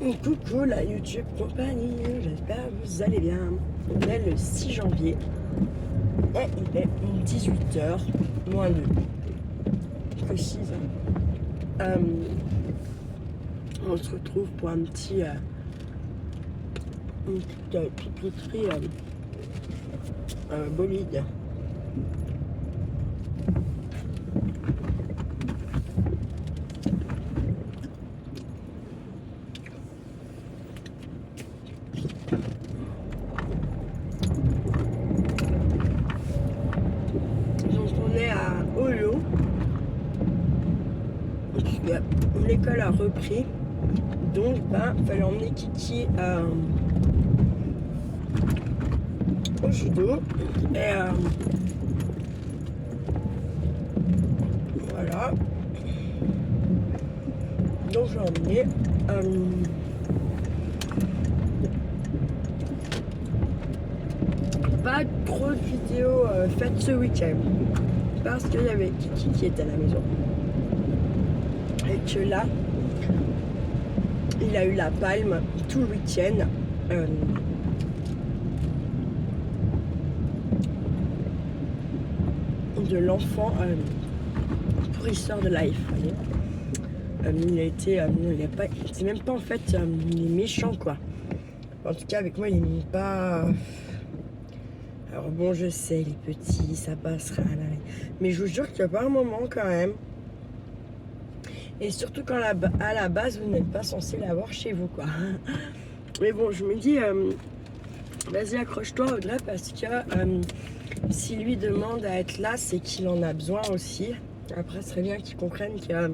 Coucou la YouTube compagnie, j'espère que vous allez bien. On est le 6 janvier et il est 18h moins 2. Précise. On se retrouve pour un petit une petite pipeterie bolide. Donc on est à Olo. L'école a repris. Donc il fallait emmener Kiki au judo. Et voilà. Donc je l'ai emmené. Pas trop de vidéos faites ce week-end parce qu'il y avait Kiki qui était à la maison et que là il a eu la palme tout le week-end de l'enfant pourrisseur de life. Il a été c'est même pas en fait il est méchant quoi. En tout cas avec moi il est pas. Alors bon, je sais, les petits, ça passera. Là. Mais je vous jure qu'il y a pas un moment quand même. Et surtout quand à la base, vous n'êtes pas censé l'avoir chez vous, quoi. Mais bon, je me dis, vas-y, accroche-toi, Audrey, parce que s'il lui demande à être là, c'est qu'il en a besoin aussi. Après, ce serait bien qu'il comprenne que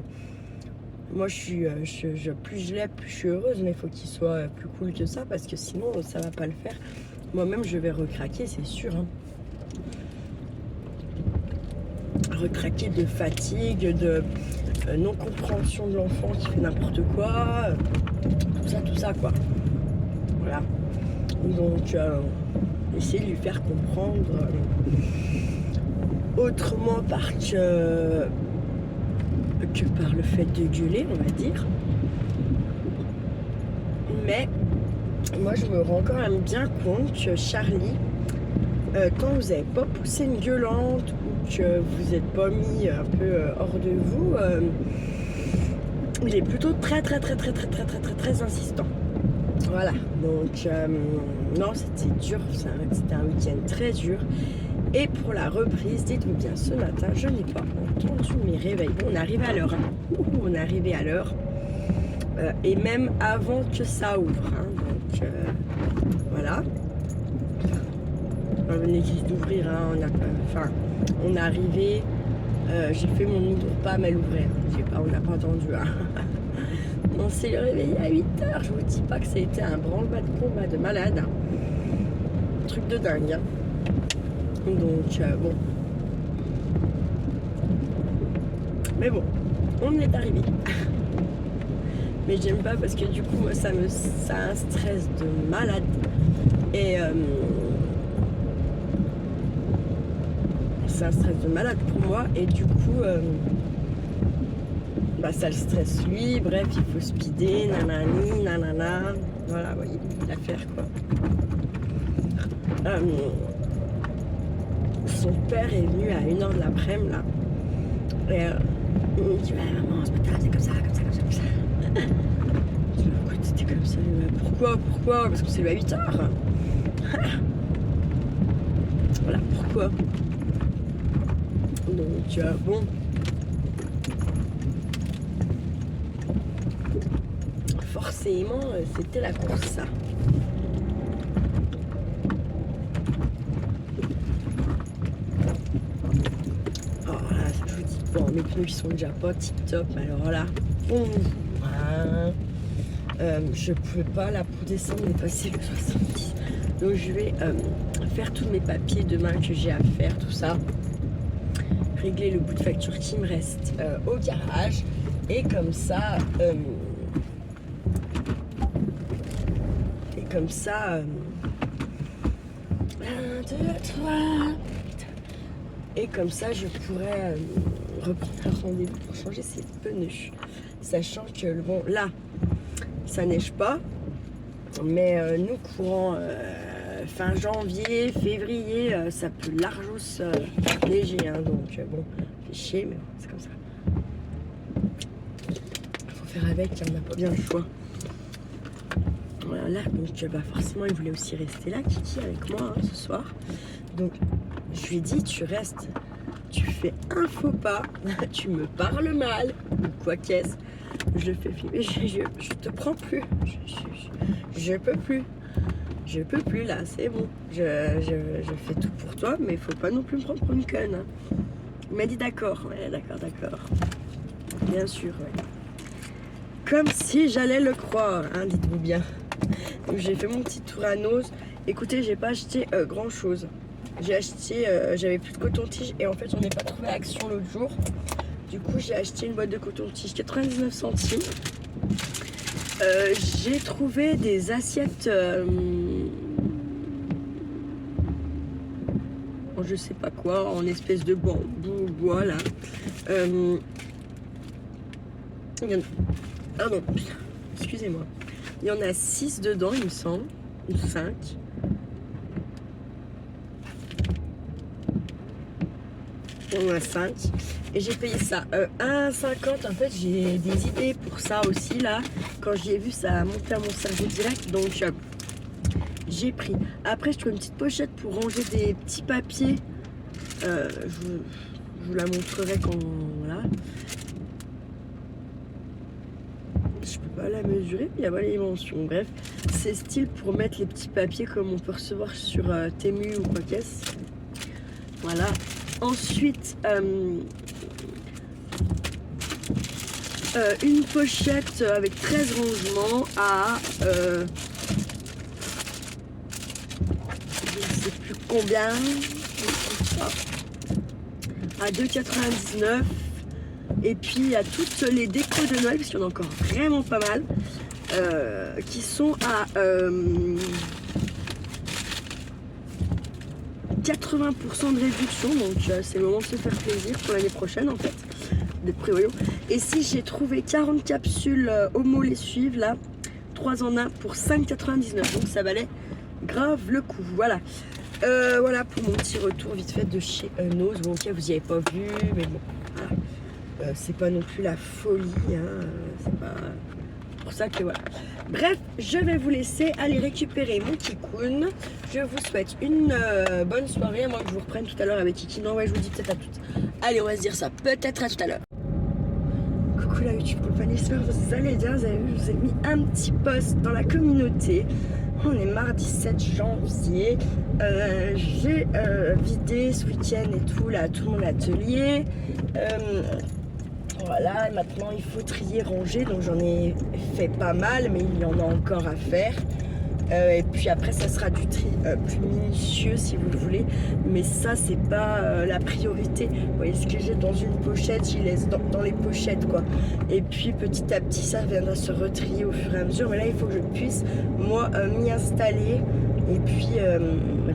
moi, plus je l'ai, plus je suis heureuse. Mais il faut qu'il soit plus cool que ça, parce que sinon, ça va pas le faire. Moi-même, je vais recraquer, c'est sûr. Hein. Recraquer de fatigue, de non-compréhension de l'enfant qui fait n'importe quoi. Tout ça, quoi. Voilà. Donc, essayer de lui faire comprendre autrement que par le fait de gueuler, on va dire. Mais moi, je me rends quand même bien compte que Charlie, quand vous n'avez pas poussé une gueulante ou que vous n'êtes pas mis un peu hors de vous, il est plutôt très insistant. Voilà. Donc, non, c'était dur. C'était un week-end très dur. Et pour la reprise, dites-vous bien, ce matin, je n'ai pas entendu mes réveils. On est arrivé à l'heure. Hein. On est arrivé à l'heure. Et même avant que ça ouvre. Hein. Donc, voilà. On venait juste d'ouvrir. Hein. On est arrivé. J'ai fait mon mini repas, mais elle ouvrait. On n'a pas entendu. Hein. On s'est réveillé à 8h. Je vous dis pas que ça a été un branle-bas de combat de malade. Un truc de dingue. Hein. Donc, bon. Mais bon, on est arrivé. Mais j'aime pas parce que du coup, moi, ça a un stress de malade. Et c'est un stress de malade pour moi. Et du coup, ça le stresse lui. Bref, il faut speeder, nanani, nanana. Voilà, vous voyez, l'affaire quoi. Son père est venu à 1h de l'après-midi là. Et il me dit, maman, ce matin, c'est comme ça. Je dis, pourquoi c'était comme ça? Pourquoi? Parce que c'est lui à 8h. Voilà, pourquoi? Donc, bon. Forcément, c'était la course, ça. Mes pneus ils sont déjà pas tip top, alors là, je pouvais pas là pour descendre dépasser le 70. Donc je vais faire tous mes papiers demain que j'ai à faire, tout ça, régler le bout de facture qui me reste au garage et comme ça, 1, 2, 3. Et comme ça, je pourrais reprendre un rendez-vous pour changer ses pneus. Sachant que, bon, là, ça neige pas. Mais nous, courant fin janvier, février, ça peut largement neiger. Hein, donc bon, fait chier, mais bon, c'est comme ça. Faut faire avec, on n'a pas bien le choix. Voilà, donc bah, forcément, il voulait aussi rester là, Kiki, avec moi hein, ce soir. Donc, je lui ai dit, tu restes. Tu fais un faux pas, tu me parles mal, ou quoi qu'est-ce. Je le fais filmer, je te prends plus. Je peux plus. Je peux plus là, c'est bon. Je fais tout pour toi, mais il faut pas non plus me prendre pour une conne. Hein. Il m'a dit d'accord, ouais, d'accord. Bien sûr, ouais. Comme si j'allais le croire, hein, dites-vous bien. Donc j'ai fait mon petit tour à Nose. Écoutez, j'ai pas acheté grand chose. J'ai acheté, j'avais plus de coton-tige et en fait on n'est pas trouvé à Action l'autre jour. Du coup j'ai acheté une boîte de coton-tige 99 centimes. J'ai trouvé des assiettes, je sais pas quoi, en espèce de bambou, voilà. Ah non, excusez-moi. Il y en a 6 dedans, il me semble, ou 5. Il y en a 5. Et j'ai payé ça 1,50. En fait, j'ai des idées pour ça aussi, là. Quand j'ai vu, ça a monté à mon cerveau direct. Donc, j'ai pris. Après, je trouve une petite pochette pour ranger des petits papiers. Je vous la montrerai quand... Voilà. Je peux pas la mesurer, mais il y a pas les dimensions. Bref, c'est style pour mettre les petits papiers comme on peut recevoir sur Temu ou quoi qu'est-ce. Voilà. Ensuite, une pochette avec 13 rangements à je ne sais plus combien, à 2,99. Et puis il y a toutes les décos de Noël, parce qu'il y en a encore vraiment pas mal, qui sont à 80% de réduction, donc c'est le moment de se faire plaisir pour l'année prochaine en fait, des prévoyants. Et si j'ai trouvé 40 capsules Homo lessive là, 3 en 1 pour 5,99, donc ça valait grave le coup. Voilà. Voilà pour mon petit retour vite fait de chez Nose. Bon ok, vous y avez pas vu, mais bon, voilà. C'est pas non plus la folie, hein. C'est pas pour ça que voilà. Bref, je vais vous laisser aller récupérer mon Kikoun. Je vous souhaite une bonne soirée, à moins que je vous reprenne tout à l'heure avec Kiki. Non, ouais, je vous dis peut-être à toutes. Allez, on va se dire ça, peut-être à tout à l'heure. Coucou la YouTube compagnie, j'espère que vous allez bien. Vous avez vu, je vous ai mis un petit post dans la communauté. On est mardi 7 janvier. J'ai vidé ce week-end et tout, là, tout mon atelier. Voilà, maintenant il faut trier, ranger, donc j'en ai fait pas mal, mais il y en a encore à faire. Et puis après ça sera du tri plus minutieux si vous le voulez, mais ça c'est pas la priorité. Vous voyez ce que j'ai dans une pochette, j'y laisse dans les pochettes quoi. Et puis petit à petit ça viendra se retrier au fur et à mesure, mais là il faut que je puisse moi m'y installer et puis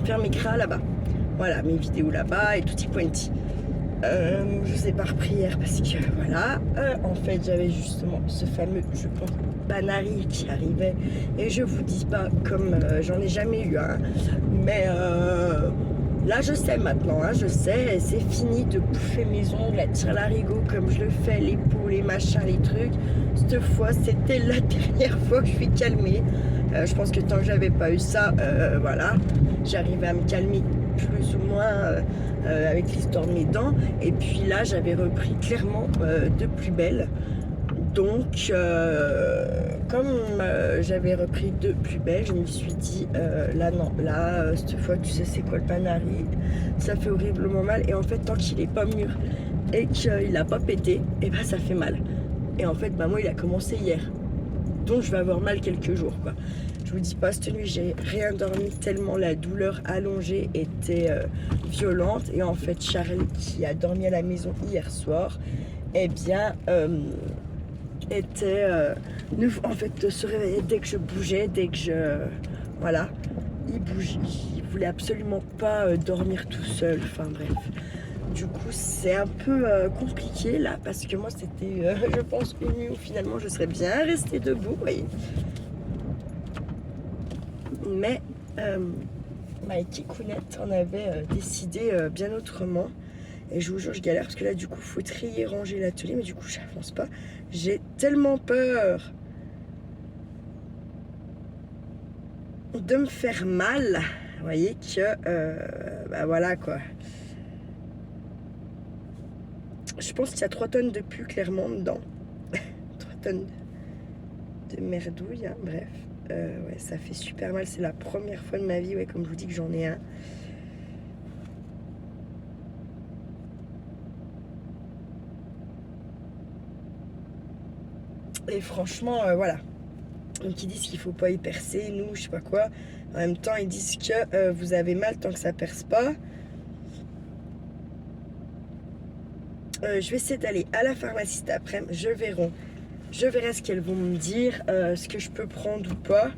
faire mes cras là-bas. Voilà, mes vidéos là-bas et tutti quanti. Je vous ai pas repris hier parce que voilà, en fait j'avais justement ce fameux, je pense, Banari qui arrivait et je vous dis pas comme j'en ai jamais eu un, mais là je sais maintenant, hein, je sais, c'est fini de bouffer mes ongles, à tirer l'arigot comme je le fais, les peaux, les machins, les trucs. Cette fois c'était la dernière fois que je suis calmée. Je pense que tant que j'avais pas eu ça, voilà, j'arrivais à me calmer plus ou moins avec l'histoire de mes dents, et puis là j'avais repris clairement de plus belle. Donc comme j'avais repris de plus belle, je me suis dit là non, là cette fois tu sais c'est quoi le Banari, ça fait horriblement mal, et en fait tant qu'il est pas mûr et qu'il a pas pété, et ben ça fait mal. Et en fait bah moi il a commencé hier, donc je vais avoir mal quelques jours quoi. Je vous dis pas, cette nuit j'ai rien dormi tellement la douleur allongée était violente. Et en fait Charlie qui a dormi à la maison hier soir, eh bien était en fait se réveiller dès que je bougeais, dès que je voilà, il bougeait, il voulait absolument pas dormir tout seul, enfin bref. Du coup, c'est un peu compliqué là parce que moi, c'était, je pense, une nuit où finalement je serais bien restée debout, vous voyez. Mais ma Kikounette en avait décidé bien autrement. Et je vous jure, je galère parce que là, du coup, il faut trier, ranger l'atelier, mais du coup, j'avance pas. J'ai tellement peur de me faire mal, vous voyez, que, bah voilà quoi. Je pense qu'il y a 3 tonnes de pu clairement dedans. 3 tonnes de merdouille, hein, bref. Ouais, ça fait super mal. C'est la première fois de ma vie, ouais, comme je vous dis, que j'en ai un. Et franchement, voilà. Donc ils disent qu'il faut pas y percer, nous, je sais pas quoi. En même temps, ils disent que vous avez mal tant que ça perce pas. Je vais essayer d'aller à la pharmacie cet après-midi. Je verrai ce qu'elles vont me dire, ce que je peux prendre ou pas.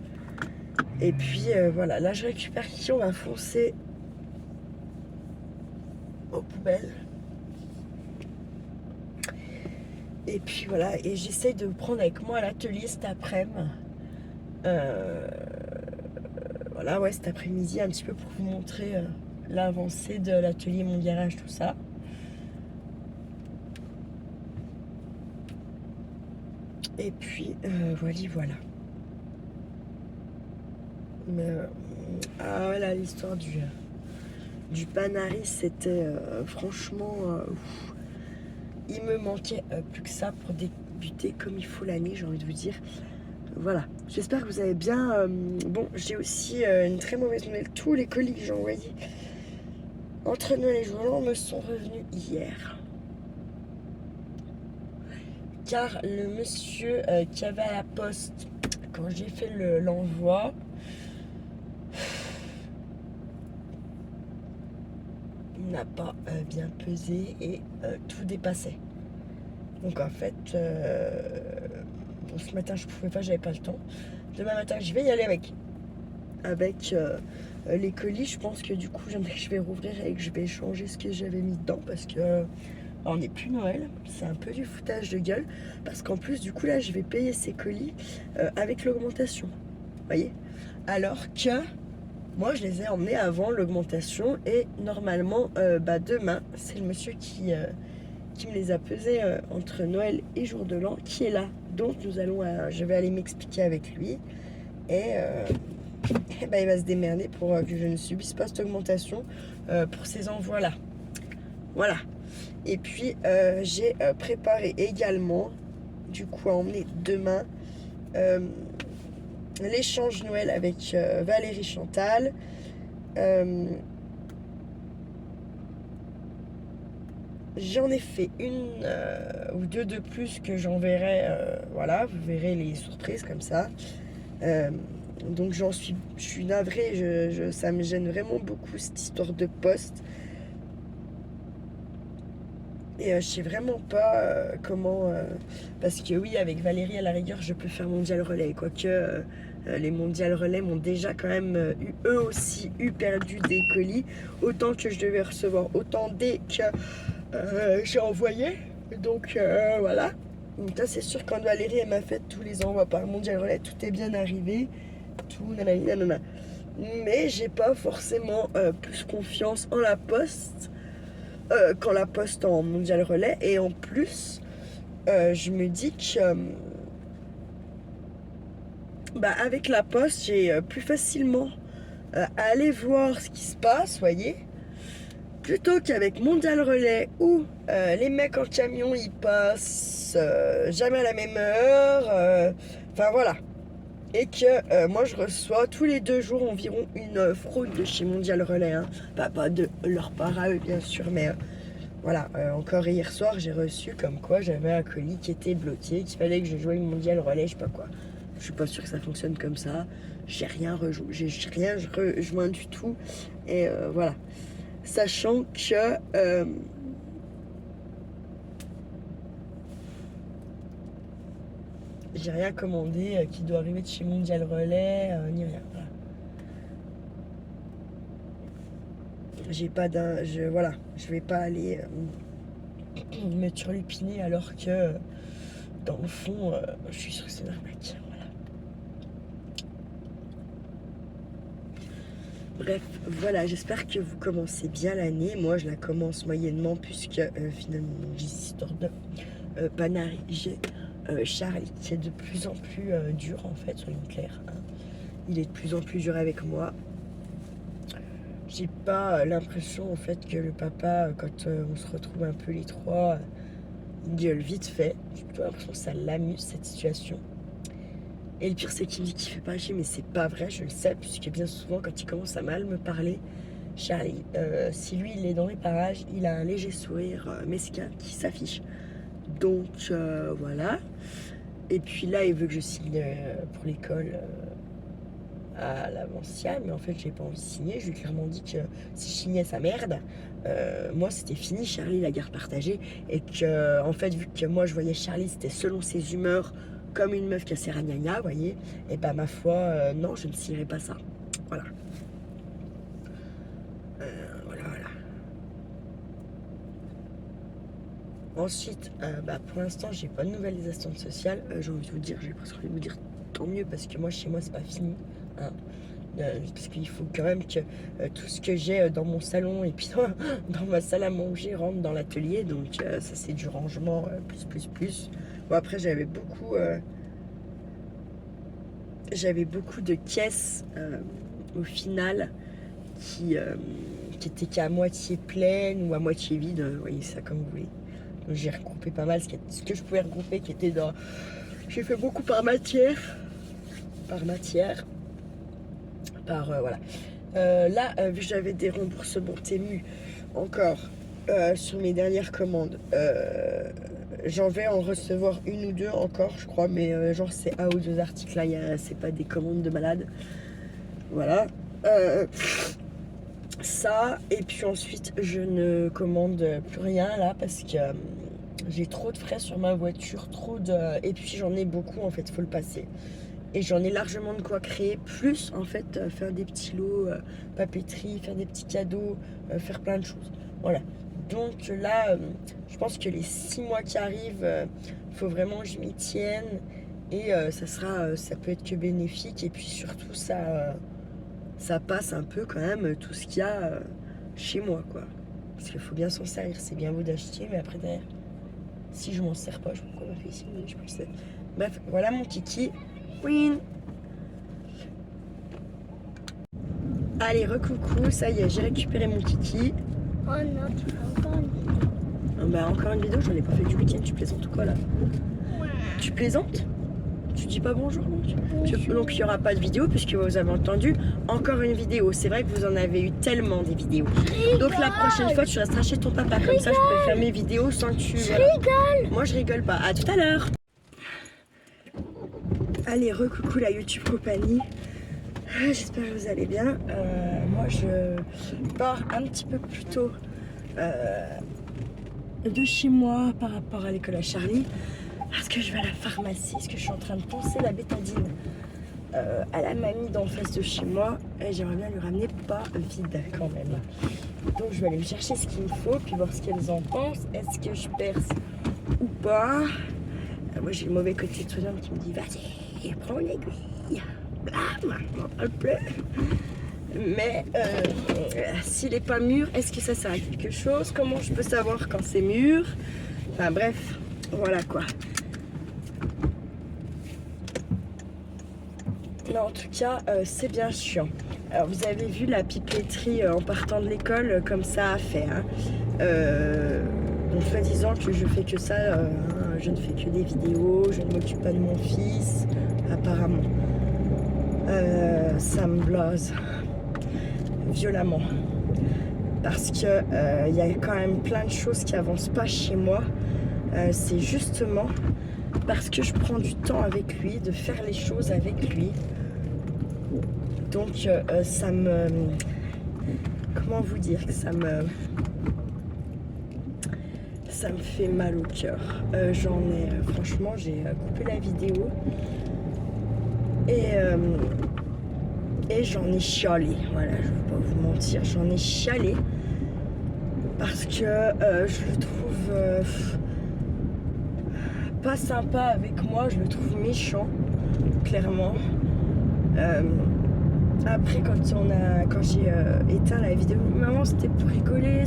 Et puis voilà, là je récupère qui, on va foncer aux poubelles. Et puis voilà, et j'essaye de prendre avec moi à l'atelier cet après-midi. Voilà, ouais, cet après-midi, un petit peu pour vous montrer l'avancée de l'atelier, mon garage, tout ça. Et puis, voilà. Mais, ah voilà, l'histoire du Panaris, c'était franchement... il me manquait plus que ça pour débuter comme il faut l'année, j'ai envie de vous dire. Voilà, j'espère que vous avez bien... bon, j'ai aussi une très mauvaise nouvelle. Tous les colis que j'ai envoyés entre Noël et Jour de l'An me sont revenus hier. Car le monsieur qui avait à la poste, quand j'ai fait l'envoi, n'a pas bien pesé et tout dépassait. Donc en fait, bon, ce matin je pouvais pas, j'avais pas le temps. Demain matin je vais y aller avec les colis. Je pense que du coup je vais rouvrir et que je vais changer ce que j'avais mis dedans parce que on n'est plus Noël. C'est un peu du foutage de gueule parce qu'en plus du coup là je vais payer ces colis avec l'augmentation. Vous voyez? Alors que moi, je les ai emmenés avant l'augmentation et normalement, demain, c'est le monsieur qui me les a pesés entre Noël et Jour de l'An qui est là. Donc, je vais aller m'expliquer avec lui et il va se démerder pour que je ne subisse pas cette augmentation pour ces envois-là. Voilà. Et puis, j'ai préparé également, du coup, à emmener demain l'échange Noël avec Valérie Chantal. J'en ai fait une ou deux de plus que j'enverrai. Voilà, vous verrez les surprises comme ça. Donc je suis navrée, ça me gêne vraiment beaucoup cette histoire de poste. Et je sais vraiment pas comment... parce que oui, avec Valérie, à la rigueur, je peux faire mondial relais. Quoique les mondial relais m'ont déjà quand même eux aussi perdu des colis. Autant que je devais recevoir, autant dès que j'ai envoyé. Donc voilà. Donc là, c'est sûr, quand Valérie elle m'a fait tous les envois par mondial relais, tout est bien arrivé. Tout, nanana. Mais j'ai pas forcément plus confiance en la poste. Quand la poste en mondial relais et en plus je me dis que avec la poste j'ai plus facilement à aller voir ce qui se passe, voyez, plutôt qu'avec mondial relais où les mecs en camion ils passent jamais à la même heure, enfin voilà, et que moi je reçois tous les 2 jours environ une fraude de chez mondial relais, hein. Pas de leur part à eux bien sûr, mais voilà, encore hier soir, j'ai reçu comme quoi j'avais un colis qui était bloqué, qu'il fallait que je joigne mondial relais, je sais pas quoi. Je suis pas sûre que ça fonctionne comme ça. J'ai rien rejoint du tout. Et voilà. Sachant que j'ai rien commandé qui doit arriver de chez Mondial Relais, ni rien. Voilà. j'ai pas d'un... Voilà, je vais pas aller me turlupiner alors que dans le fond, je suis sûre que c'est une arnaque. Voilà. Bref, voilà, j'espère que vous commencez bien l'année. Moi, je la commence moyennement puisque finalement, j'ai cette histoire de j'ai Charlie qui est de plus en plus dur en fait, soyons clairs. Hein. Il est de plus en plus dur avec moi. J'ai pas l'impression en fait que le papa, quand on se retrouve un peu les trois, il gueule vite fait. J'ai plutôt l'impression que ça l'amuse cette situation. Et le pire c'est qu'il me dit qu'il fait pas chier, mais c'est pas vrai, je le sais, puisque bien souvent quand il commence à mal me parler, Charlie, si lui il est dans les parages, il a un léger sourire mesquin qui s'affiche. Donc voilà. Et puis là il veut que je signe pour l'école à l'Avancia, mais en fait j'ai pas envie de signer. Je lui ai clairement dit que si je signais sa merde, moi c'était fini, Charlie la garde partagée, et que en fait vu que moi je voyais Charlie c'était selon ses humeurs comme une meuf qui a ses ragnagnas, vous voyez, et bah ma foi non, je ne signerai pas ça. Voilà. Voilà. Ensuite, pour l'instant j'ai pas de nouvelles des assistantes sociales. J'ai envie de vous dire, j'ai presque envie de vous dire tant mieux, parce que moi chez moi c'est pas fini. Hein. Parce qu'il faut quand même que tout ce que j'ai dans mon salon et puis dans ma salle à manger rentre dans l'atelier, donc ça c'est du rangement plus. Bon, après j'avais beaucoup de caisses au final qui étaient qu'à moitié pleines ou à moitié vides, vous voyez ça comme vous voulez. Donc j'ai regroupé pas mal ce que je pouvais regrouper qui était dans... J'ai fait beaucoup par matière. Voilà. Là, vu que j'avais des remboursements Temu encore sur mes dernières commandes, j'en vais en recevoir une ou deux encore, je crois, mais genre c'est un ou deux articles là, c'est pas des commandes de malade. Voilà. Ça, et puis ensuite je ne commande plus rien là parce que j'ai trop de frais sur ma voiture, et puis j'en ai beaucoup en fait, faut le passer. Et j'en ai largement de quoi créer, plus en fait faire des petits lots, papeterie, faire des petits cadeaux, faire plein de choses. Voilà. Donc là, je pense que les 6 mois qui arrivent, faut vraiment que je m'y tienne. Et ça peut être que bénéfique. Et puis surtout, ça passe un peu quand même tout ce qu'il y a chez moi, quoi. Parce qu'il faut bien s'en servir. C'est bien beau d'acheter, mais après derrière, si je m'en sers pas, je sais pas pourquoi on m'a fait ici, je peux le sais. Bref, voilà mon kiki. Queen. Allez, recoucou, ça y est, j'ai récupéré mon kiki. Oh non, tu fais encore une vidéo. Encore une vidéo, j'en ai pas fait du week-end, tu plaisantes ou quoi là? Ouais. Tu plaisantes? Tu dis pas bonjour donc? Donc il n'y aura pas de vidéo puisque vous avez entendu encore une vidéo. C'est vrai que vous en avez eu tellement des vidéos. Donc la prochaine fois tu resteras chez ton papa, comme ça je pourrai faire mes vidéos sans que tu... Je rigole. Moi je rigole pas, à tout à l'heure. Allez, recoucou la YouTube compagnie. J'espère que vous allez bien. Moi je pars un petit peu plus tôt de chez moi par rapport à l'école à Charlie. Parce que je vais à la pharmacie, parce que je suis en train de poncer la bétadine à la mamie d'en face de chez moi. Et j'aimerais bien lui ramener pas vide quand même. Donc je vais aller me chercher ce qu'il me faut, puis voir ce qu'elles en pensent. Est-ce que je perce ou pas? Moi j'ai le mauvais côté de soignante qui me dit vas-y, prends une aiguille. Blam, m'en parle plus. Mais s'il n'est pas mûr, est-ce que ça sert à quelque chose? Comment je peux savoir quand c'est mûr? Enfin bref, voilà quoi. Non, en tout cas, c'est bien chiant. Alors vous avez vu la pipetterie en partant de l'école, comme ça à faire. Donc soi-disant que je fais que ça, je ne fais que des vidéos, je ne m'occupe pas de mon fils, apparemment. Ça me blase violemment. Parce que il y a quand même plein de choses qui avancent pas chez moi. C'est justement parce que je prends du temps avec lui, de faire les choses avec lui. Donc ça me... Comment vous dire que ça me fait mal au cœur. Franchement, j'ai coupé la vidéo. Et Et j'en ai chialé, voilà, je vais pas vous mentir, j'en ai chialé. Parce que je le trouve pas sympa avec moi, je le trouve méchant, clairement. Après, quand j'ai éteint la vidéo, maman, c'était pour rigoler,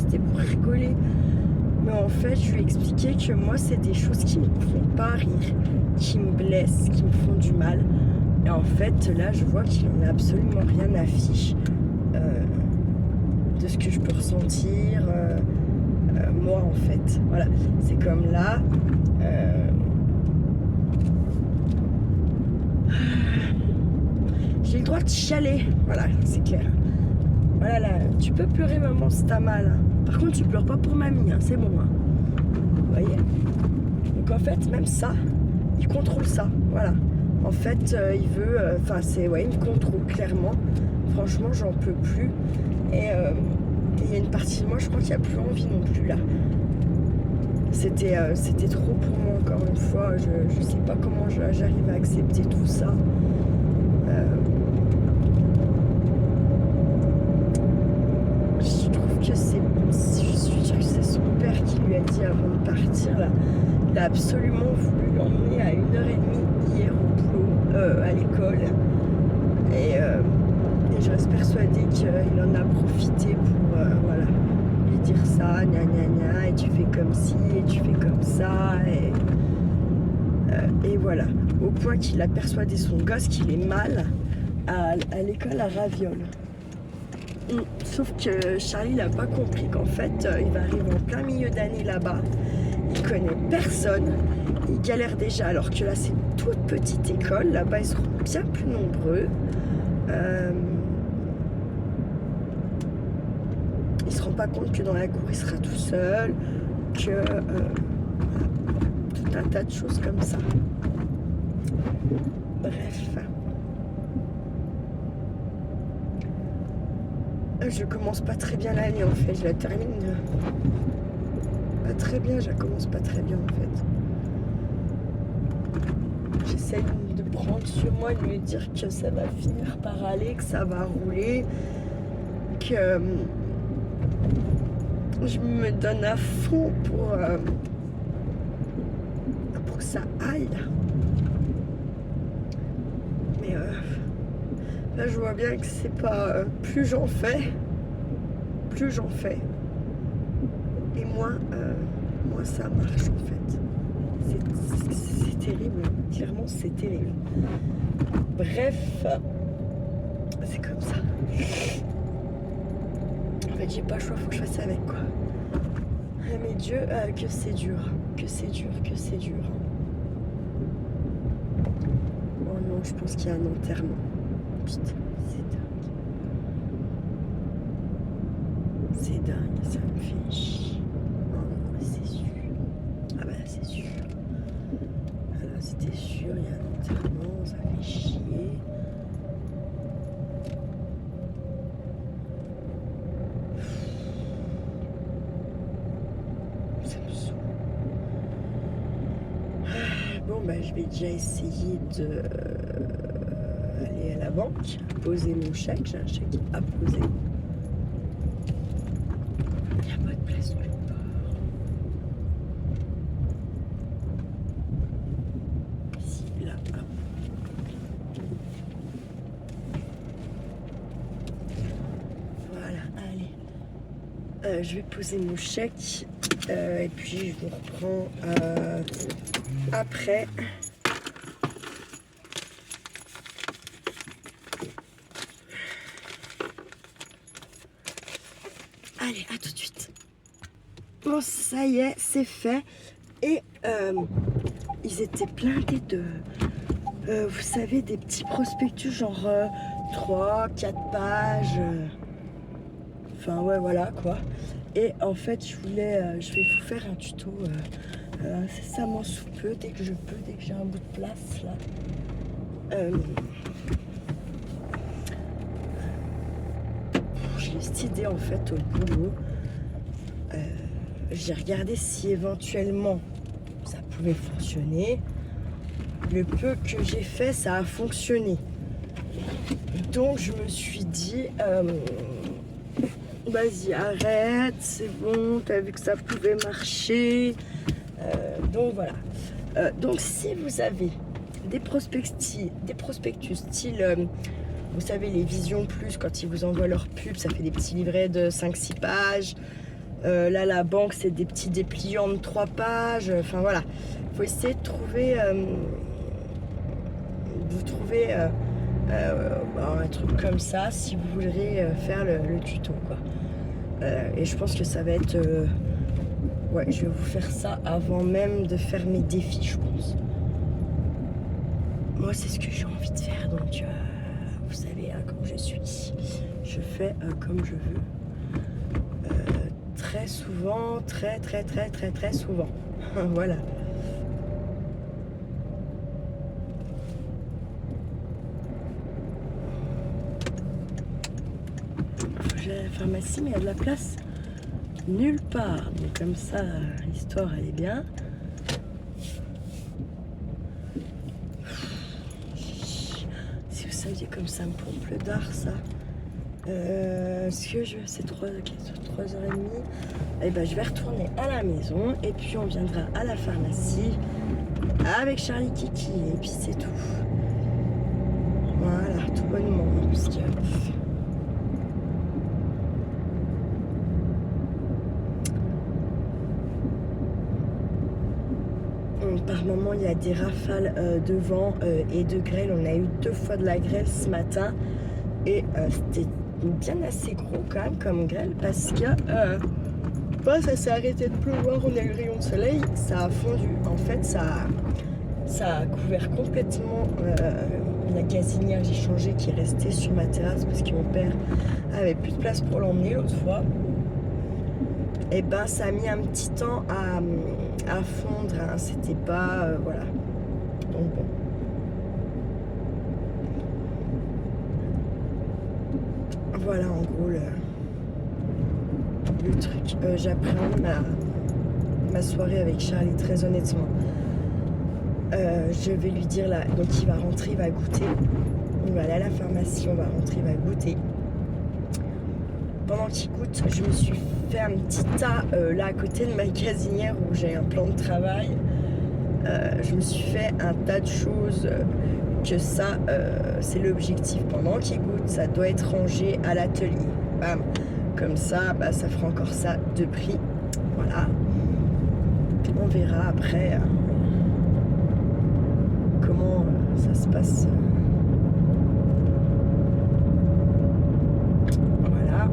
Mais en fait, je lui ai expliqué que moi, c'est des choses qui me font pas rire, qui me blessent, qui me font du mal. Et en fait, là, je vois qu'il en a absolument rien à fiche de ce que je peux ressentir, moi, en fait. Voilà, c'est comme là. J'ai le droit de chialer, voilà, c'est clair. Voilà, là, tu peux pleurer, maman, si t'as mal. Par contre, tu pleures pas pour mamie, hein, c'est bon. Hein. Vous voyez? Donc en fait, même ça, il contrôle ça, voilà. En fait, il veut, ouais, il me contrôle clairement. Franchement, j'en peux plus. Et il y a une partie de moi, je crois qu'il n'y a plus envie non plus là. C'était trop pour moi, encore une fois. Je sais pas comment j'arrive à accepter tout ça. Je trouve que je suis sûre que c'est son père qui lui a dit avant de partir là. Il a absolument voulu l'emmener à 1h30 hier au boulot, à l'école. Et je reste persuadée qu'il en a profité pour voilà, lui dire ça, gna gna gna, et tu fais comme ci, et tu fais comme ça, et voilà. Au point qu'il a persuadé son gosse qu'il est mal à l'école à Raviol. Sauf que Charlie n'a pas compris qu'en fait, il va arriver en plein milieu d'année là-bas. Il connaît personne. Il galère déjà alors que là, c'est une toute petite école. Là-bas, ils seront bien plus nombreux. Il se rend pas compte que dans la cour, il sera tout seul. Que tout un tas de choses comme ça. Bref. Je commence pas très bien l'année en fait, je la termine pas très bien, je la commence pas très bien en fait. J'essaie de prendre sur moi, de me dire que ça va finir par aller, que ça va rouler, que je me donne à fond pour que ça aille. Mais là, je vois bien que c'est pas... plus j'en fais, et moins ça marche en fait. C'est terrible, clairement c'est terrible. Bref, c'est comme ça. En fait, j'ai pas le choix, faut que je fasse avec quoi. Ah, mais Dieu, que c'est dur, que c'est dur. Oh non, je pense qu'il y a un enterrement. Putain, c'est dingue, ça me fait chier. Oh non, c'est sûr. Ah bah c'est sûr. Alors c'était sûr, il y a un enterrement, ça fait chier. Ça me saoule. Bon bah je vais déjà essayer de aller à la banque, poser mon chèque, j'ai un chèque à poser. Il n'y a pas de place nulle part. Ici, là, hop. Voilà, allez. Je vais poser mon chèque et puis je vous reprends après. Allez, à tout de suite. Bon, ça y est, c'est fait. Et ils étaient blindés de, vous savez, des petits prospectus, genre 3, 4 pages. Enfin, ouais, voilà, quoi. Et en fait, je vais vous faire un tuto incessamment sous peu, dès que je peux, dès que j'ai un bout de place, là. J'ai eu cette idée, en fait, au boulot. J'ai regardé si éventuellement ça pouvait fonctionner. Le peu que j'ai fait, ça a fonctionné. Donc je me suis dit, vas-y arrête, c'est bon, t'as vu que ça pouvait marcher. Donc voilà. Donc si vous avez des prospectus style, vous savez les Vision Plus, quand ils vous envoient leur pub, ça fait des petits livrets de 5-6 pages. Là la banque c'est des petits dépliants de 3 pages. Enfin voilà, faut essayer de trouver, un truc comme ça si vous voudrez faire le tuto quoi. Et je pense que ça va être ouais, je vais vous faire ça avant même de faire mes défis, je pense. Moi c'est ce que j'ai envie de faire, donc vous savez comme je suis, je fais comme je veux, très souvent, très souvent. Voilà. J'ai la pharmacie, mais il y a de la place nulle part. Donc comme ça, l'histoire elle est bien. Si vous saviez comme ça me pompe le dard, ça. Ce que je veux, c'est 3h30. Et ben je vais retourner à la maison et puis on viendra à la pharmacie avec Charlie Kiki et puis c'est tout. Voilà, tout bonnement, parce que par moment il y a des rafales de vent et de grêle. On a eu 2 fois de la grêle ce matin et c'était bien assez gros quand même comme grêle parce que ça s'est arrêté de pleuvoir, on a eu le rayon de soleil, ça a fondu. En fait ça a couvert complètement la gazinière que j'ai changée qui est restée sur ma terrasse parce que mon père avait plus de place pour l'emmener l'autre fois. Et ben ça a mis un petit temps à fondre, hein. C'était pas voilà. Donc bon. Voilà en gros le truc. J'appréhende ma soirée avec Charlie, très honnêtement. Je vais lui dire là, donc il va rentrer, il va goûter. On va aller à la pharmacie, on va rentrer, il va goûter. Pendant qu'il goûte, je me suis fait un petit tas là à côté de ma gazinière où j'ai un plan de travail. Je me suis fait un tas de choses que ça, c'est l'objectif. Pendant qu'il goûte, ça doit être rangé à l'atelier. Bam. Comme ça, bah, ça fera encore ça de prix. Voilà. On verra après comment ça se passe. Voilà.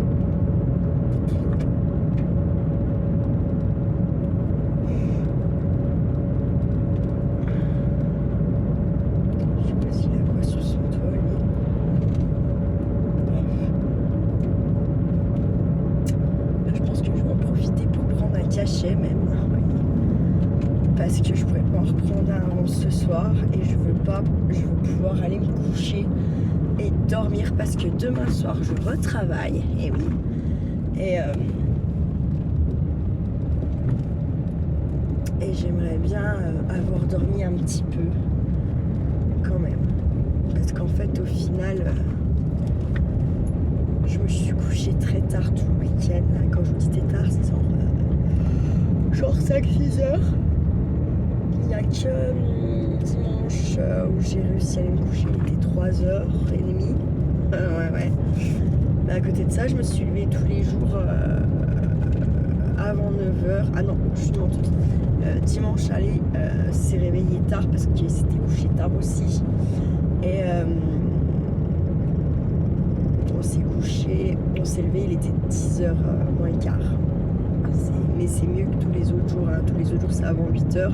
Je sais pas s'il a quoi sur son toit, lui. Là, je pense que je vais en profiter pour prendre un cachet même. Parce que je pourrais pas en reprendre un avant ce soir et je veux pouvoir aller me coucher et dormir parce que demain soir je retravaille, et oui, et j'aimerais bien avoir dormi un petit peu quand même, parce qu'en fait au final je me suis couchée très tard tout le week-end. Quand je vous dis tard, c'est genre 5-6 heures. Il n'y a que dimanche où j'ai réussi à aller me coucher, il était 3h30. Ouais. Mais à côté de ça, je me suis levée tous les jours avant 9h. Ah non, je suis mentue. Dimanche, allez, s'est réveillé tard parce qu'il s'était couché tard aussi. Et on s'est couché, on s'est levé, il était 10h moins le quart. Mais c'est mieux que tous les autres jours. Hein. Tous les autres jours, c'est avant 8h.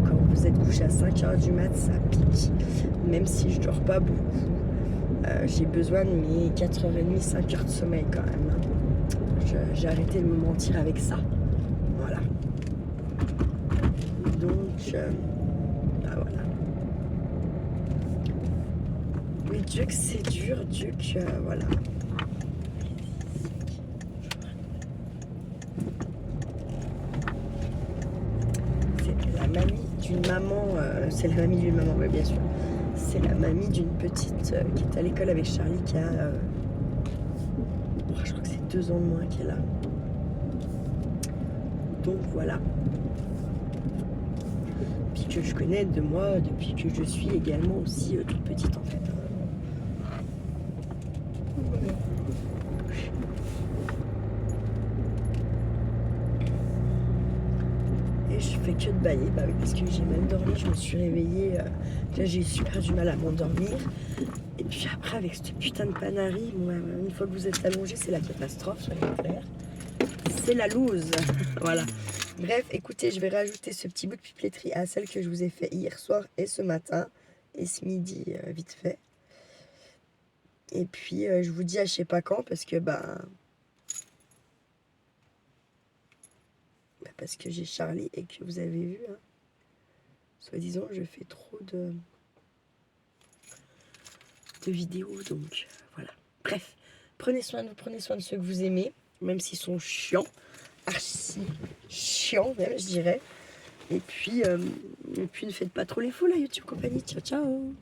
Quand vous êtes couché à 5h du mat, ça pique. Même si je dors pas beaucoup, j'ai besoin de mes 4h30, 5h de sommeil quand même. Hein. J'ai arrêté de me mentir avec ça. Voilà. Donc, voilà. Oui, Dieu que c'est dur, Dieu que voilà. C'est la mamie d'une maman, c'est la mamie d'une maman, oui, bien sûr. C'est la mamie d'une petite qui est à l'école avec Charlie qui a... je crois que c'est 2 ans de moins qu'elle a. Donc voilà. Puis que je connais de moi depuis que je suis également aussi toute petite en fait. Voilà. Et je fais que de bailler, bah oui, parce que j'ai mal dormi, je me suis réveillée. Là j'ai super du mal à m'endormir. Et puis après avec cette putain de panarie, moi, une fois que vous êtes allongé, c'est la catastrophe, soyez clairs. C'est la loose. Voilà. Bref, écoutez, je vais rajouter ce petit bout de pipellerie à celle que je vous ai fait hier soir et ce matin. Et ce midi, vite fait. Et puis, je vous dis à je sais pas quand, parce que, parce que j'ai Charlie et que vous avez vu, hein, soi-disant, je fais trop de vidéos, donc voilà. Bref, prenez soin de vous, prenez soin de ceux que vous aimez, même s'ils sont chiants, archi chiants même, je dirais. Et puis ne faites pas trop les fous, la YouTube compagnie. Ciao, ciao.